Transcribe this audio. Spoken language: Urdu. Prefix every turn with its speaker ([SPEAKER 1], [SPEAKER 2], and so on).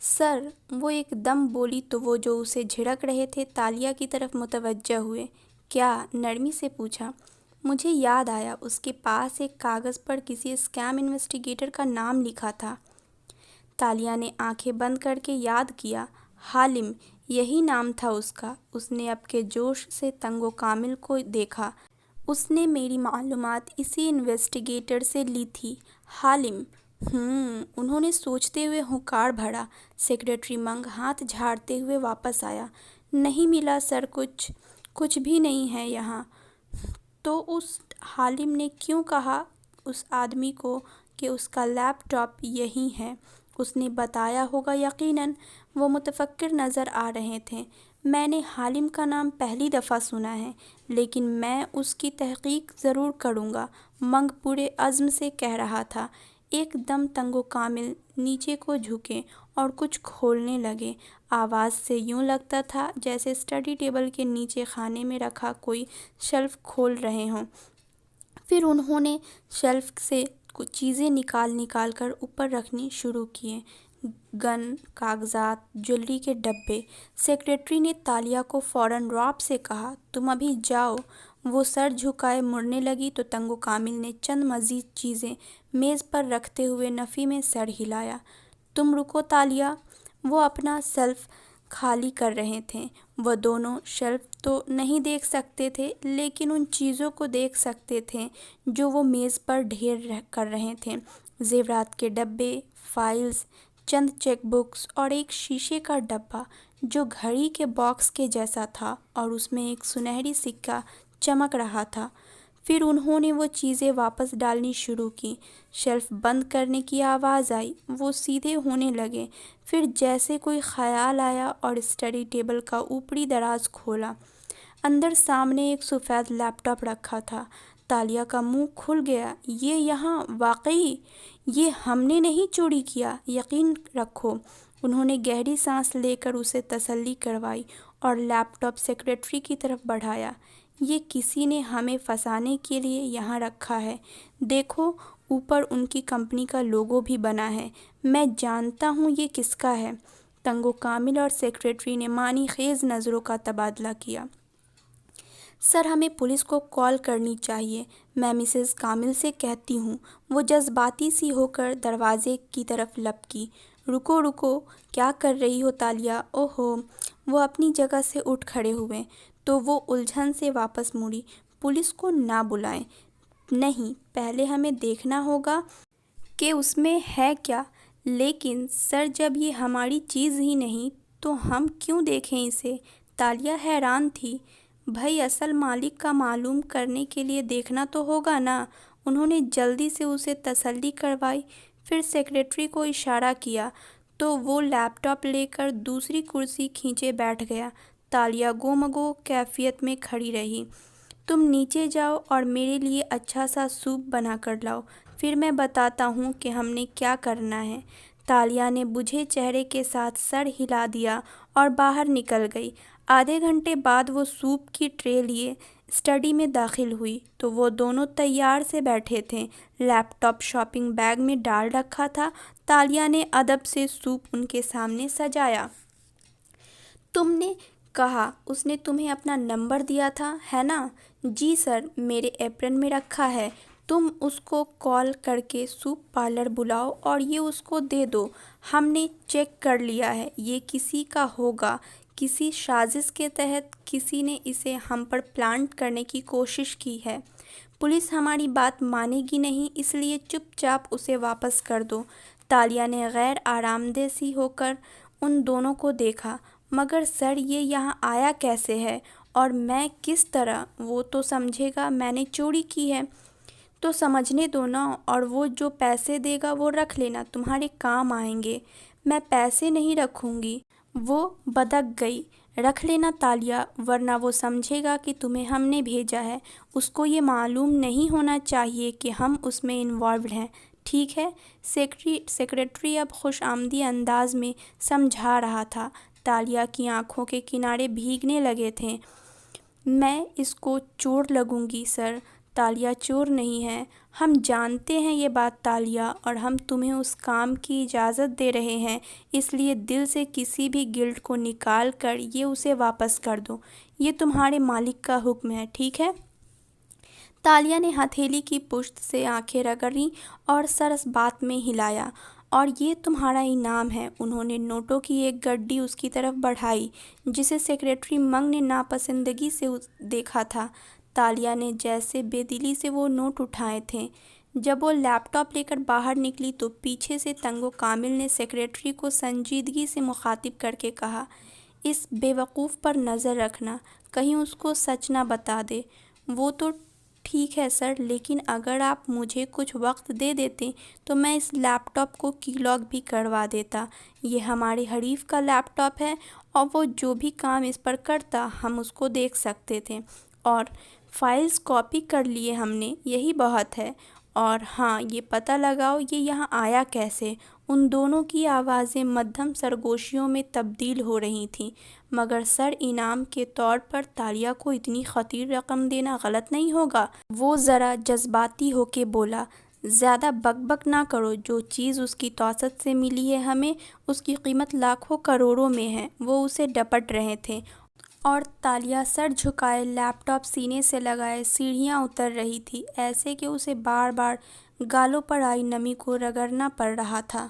[SPEAKER 1] سر، وہ ایک دم بولی تو وہ جو اسے جھڑک رہے تھے تالیہ کی طرف متوجہ ہوئے۔ کیا؟ نرمی سے پوچھا۔ مجھے یاد آیا، اس کے پاس ایک کاغذ پر کسی اسکیم انویسٹیگیٹر کا نام لکھا تھا۔ تالیہ نے آنکھیں بند کر کے یاد کیا۔ حالم، یہی نام تھا اس کا۔ اس نے اب کے جوش سے تنگو کامل کو دیکھا۔ اس نے میری معلومات اسی انویسٹیگیٹر سے لی تھی۔ حالم، انہوں نے سوچتے ہوئے ہنکار بھرا۔ سیکریٹری منگ ہاتھ جھاڑتے ہوئے واپس آیا۔ نہیں ملا سر، کچھ بھی نہیں ہے یہاں۔ تو اس حالم نے کیوں کہا اس آدمی کو کہ اس کا لیپ ٹاپ یہیں ہے؟ اس نے بتایا ہوگا یقیناً۔ وہ متفکر نظر آ رہے تھے۔ میں نے حالم کا نام پہلی دفعہ سنا ہے، لیکن میں اس کی تحقیق ضرور کروں گا، منگ پورے عزم سے کہہ رہا تھا۔ ایک دم تنگو کامل نیچے کو جھکے اور کچھ کھولنے لگے۔ آواز سے یوں لگتا تھا جیسے اسٹڈی ٹیبل کے نیچے خانے میں رکھا کوئی شیلف کھول رہے ہوں۔ پھر انہوں نے شیلف سے کچھ چیزیں نکال کر اوپر رکھنی شروع کیں۔ گن، کاغذات، جویلری کے ڈبے۔ سیکریٹری نے تالیہ کو فوراً رعب سے کہا، تم ابھی جاؤ۔ وہ سر جھکائے مڑنے لگی تو تنگو کامل نے چند مزید چیزیں میز پر رکھتے ہوئے نفی میں سر ہلایا۔ تم رکو تالیہ۔ وہ اپنا شیلف خالی کر رہے تھے۔ وہ دونوں شیلف تو نہیں دیکھ سکتے تھے، لیکن ان چیزوں کو دیکھ سکتے تھے جو وہ میز پر ڈھیر کر رہے تھے۔ زیورات کے ڈبے، فائلز، چند چیک بکس اور ایک شیشے کا ڈبہ جو گھڑی کے باکس کے جیسا تھا اور اس میں ایک سنہری سکہ چمک رہا تھا۔ پھر انہوں نے وہ چیزیں واپس ڈالنی شروع کی۔ شیلف بند کرنے کی آواز آئی۔ وہ سیدھے ہونے لگے۔ پھر جیسے کوئی خیال آیا اور اسٹڈی ٹیبل کا اوپری دراز کھولا۔ اندر سامنے ایک سفید لیپ ٹاپ رکھا تھا۔ تالیہ کا منہ کھل گیا۔ یہ یہاں واقعی؟ یہ ہم نے نہیں چوری کیا، یقین رکھو۔ انہوں نے گہری سانس لے کر اسے تسلی کروائی اور لیپ ٹاپ سیکریٹری کی طرف بڑھایا۔ یہ کسی نے ہمیں پھنسانے کے لیے یہاں رکھا ہے۔ دیکھو، اوپر ان کی کمپنی کا لوگو بھی بنا ہے۔ میں جانتا ہوں یہ کس کا ہے۔ تنگو کامل اور سیکریٹری نے معنی خیز نظروں کا تبادلہ کیا۔ سر، ہمیں پولیس کو کال کرنی چاہیے، میں مسز کامل سے کہتی ہوں۔ وہ جذباتی سی ہو کر دروازے کی طرف لپکی۔ رکو، کیا کر رہی ہو تالیہ؟ اوہو! وہ اپنی جگہ سے اٹھ کھڑے ہوئے تو وہ الجھن سے واپس مڑی۔ پولیس کو نہ بلائیں۔ نہیں، پہلے ہمیں دیکھنا ہوگا کہ اس میں ہے کیا۔ لیکن سر، جب یہ ہماری چیز ہی نہیں تو ہم کیوں دیکھیں اسے؟ تالیہ حیران تھی۔ بھئی، اصل مالک کا معلوم کرنے کے لیے دیکھنا تو ہوگا نا۔ انہوں نے جلدی سے اسے تسلی کروائی۔ پھر سیکریٹری کو اشارہ کیا تو وہ لیپ ٹاپ لے کر دوسری کرسی کھینچے بیٹھ گیا۔ تالیہ گومگو کیفیت میں کھڑی رہی۔ تم نیچے جاؤ اور میرے لیے اچھا سا سوپ بنا کر لاؤ، پھر میں بتاتا ہوں کہ ہم نے کیا کرنا ہے۔ تالیہ نے بجھے چہرے کے ساتھ سر ہلا دیا اور باہر نکل گئی۔ آدھے گھنٹے بعد وہ سوپ کی ٹرے لیے اسٹڈی میں داخل ہوئی تو وہ دونوں تیار سے بیٹھے تھے۔ لیپ ٹاپ شاپنگ بیگ میں ڈال رکھا تھا۔ تالیہ نے ادب سے سوپ ان کے سامنے سجایا۔ تم نے کہا اس نے تمہیں اپنا نمبر دیا تھا، ہے نا؟ جی سر، میرے ایپرن میں رکھا ہے۔ تم اس کو کال کر کے سوپ پارلر بلاؤ اور یہ اس کو دے دو۔ ہم نے چیک کر لیا ہے، یہ کسی کا ہوگا۔ کسی سازش کے تحت کسی نے اسے ہم پر پلانٹ کرنے کی کوشش کی ہے۔ پولیس ہماری بات مانے گی نہیں، اس لیے چپ چاپ اسے واپس کر دو۔ تالیہ نے غیر آرامدہ سی ہو کر ان دونوں کو دیکھا۔ مگر سر، یہ یہاں آیا کیسے ہے اور میں کس طرح؟ وہ تو سمجھے گا میں نے چوری کی ہے۔ تو سمجھنے دو نا، اور وہ جو پیسے دے گا وہ رکھ لینا، تمہارے کام آئیں گے۔ میں پیسے نہیں رکھوں گی۔ وہ بدک گئی۔ رکھ لینا تالیہ، ورنہ وہ سمجھے گا کہ تمہیں ہم نے بھیجا ہے۔ اس کو یہ معلوم نہیں ہونا چاہیے کہ ہم اس میں انوالوڈ ہیں، ٹھیک ہے؟ سیکریٹری اب خوش آمدی انداز میں سمجھا رہا تھا۔ تالیہ کی آنکھوں کے کنارے بھیگنے لگے تھے۔ میں اس کو چوٹ لگوں گی سر، تالیہ چور نہیں ہے، ہم جانتے ہیں یہ بات تالیہ، اور ہم تمہیں اس کام کی اجازت دے رہے ہیں، اس لیے دل سے کسی بھی گلٹ کو نکال کر یہ اسے واپس کر دو، یہ تمہارے مالک کا حکم ہے، ٹھیک ہے؟ تالیہ نے ہتھیلی کی پشت سے آنکھیں رگڑیں اور سر اس بات میں ہلایا۔ اور یہ تمہارا انعام ہے۔ انہوں نے نوٹوں کی ایک گڈی اس کی طرف بڑھائی جسے سیکریٹری منگ نے ناپسندگی سے دیکھا تھا۔ تالیہ نے جیسے بے دلی سے وہ نوٹ اٹھائے تھے۔ جب وہ لیپ ٹاپ لے کر باہر نکلی تو پیچھے سے تنگو کامل نے سیکریٹری کو سنجیدگی سے مخاطب کر کے کہا، اس بے وقوف پر نظر رکھنا، کہیں اس کو سچ نہ بتا دے۔ وہ تو ٹھیک ہے سر، لیکن اگر آپ مجھے کچھ وقت دے دیتے تو میں اس لیپ ٹاپ کو کی لاک بھی کروا دیتا۔ یہ ہمارے حریف کا لیپ ٹاپ ہے اور وہ جو بھی کام اس پر کرتا ہم اس کو دیکھ سکتے تھے، اور فائلز کاپی کر لیے ہم نے، یہی بہت ہے۔ اور ہاں، یہ پتہ لگاؤ یہ یہاں آیا کیسے۔ ان دونوں کی آوازیں مدھم سرگوشیوں میں تبدیل ہو رہی تھیں۔ مگر سر، انعام کے طور پر تالیہ کو اتنی خطیر رقم دینا غلط نہیں ہوگا؟ وہ ذرا جذباتی ہو کے بولا۔ زیادہ بک بک نہ کرو، جو چیز اس کی توسط سے ملی ہے ہمیں، اس کی قیمت لاکھوں کروڑوں میں ہے۔ وہ اسے ڈپٹ رہے تھے اور تالیہ سر جھکائے لیپ ٹاپ سینے سے لگائے سیڑھیاں اتر رہی تھی، ایسے کہ اسے بار بار گالوں پر آئی نمی کو رگڑنا پڑ رہا تھا۔